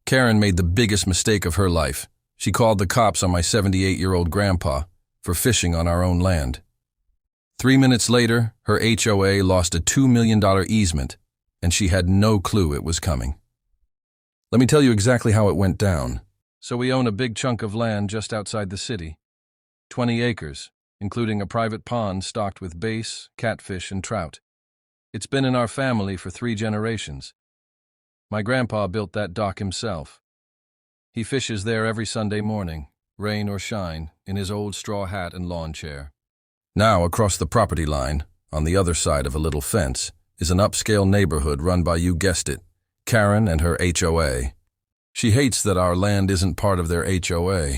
Karen made the biggest mistake of her life. She called the cops on my 78-year-old grandpa for fishing on our own land. 3 minutes later, her HOA lost a $2 million easement, and she had no clue it was coming. Let me tell you exactly how it went down. So we own a big chunk of land just outside the city. 20 acres, including a private pond stocked with bass, catfish, and trout. It's been in our family for 3 generations. My grandpa built that dock himself. He fishes there every Sunday morning, rain or shine, in his old straw hat and lawn chair. Now, across the property line, on the other side of a little fence, is an upscale neighborhood run by, you guessed it, Karen and her HOA. She hates that our land isn't part of their HOA.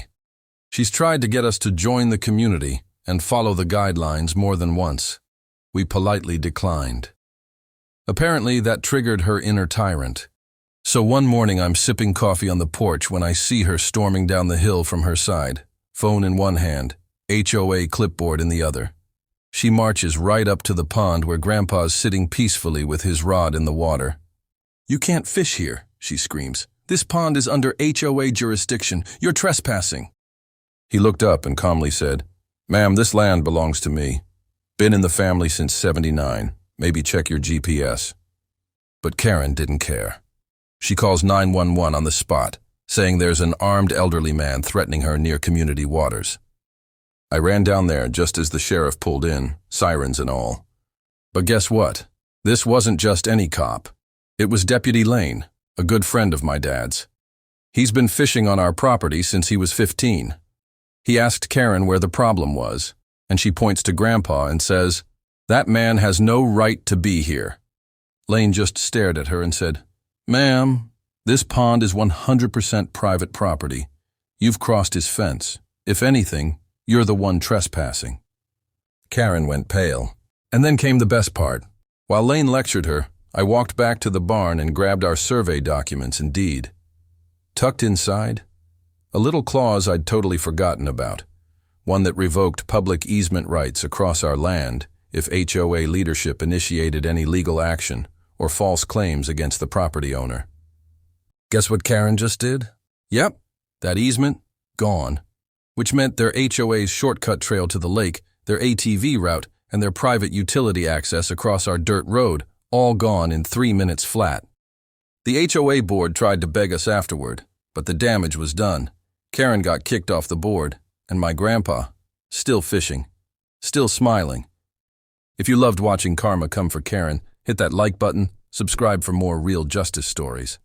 She's tried to get us to join the community and follow the guidelines more than once. We politely declined. Apparently, that triggered her inner tyrant. So one morning I'm sipping coffee on the porch when I see her storming down the hill from her side, phone in one hand, HOA clipboard in the other. She marches right up to the pond where Grandpa's sitting peacefully with his rod in the water. "You can't fish here," she screams. "This pond is under HOA jurisdiction. You're trespassing." He looked up and calmly said, "Ma'am, this land belongs to me. Been in the family since '79. Maybe check your GPS." But Karen didn't care. She calls 911 on the spot, saying there's an armed elderly man threatening her near community waters. I ran down there just as the sheriff pulled in, sirens and all. But guess what? This wasn't just any cop. It was Deputy Lane, a good friend of my dad's. He's been fishing on our property since he was 15. He asked Karen where the problem was, and she points to Grandpa and says, "That man has no right to be here." Lane just stared at her and said, "Ma'am, this pond is 100% private property. You've crossed his fence. If anything, you're the one trespassing." Karen went pale. And then came the best part. While Lane lectured her, I walked back to the barn and grabbed our survey documents and deed. Tucked inside, a little clause I'd totally forgotten about, one that revoked public easement rights across our land if HOA leadership initiated any legal action or false claims against the property owner. Guess what Karen just did? Yep, that easement, gone. Which meant their HOA's shortcut trail to the lake, their ATV route, and their private utility access across our dirt road, all gone in 3 minutes flat. The HOA board tried to beg us afterward, but the damage was done. Karen got kicked off the board, and my grandpa, still fishing, still smiling. If you loved watching karma come for Karen, hit that like button, subscribe for more real justice stories.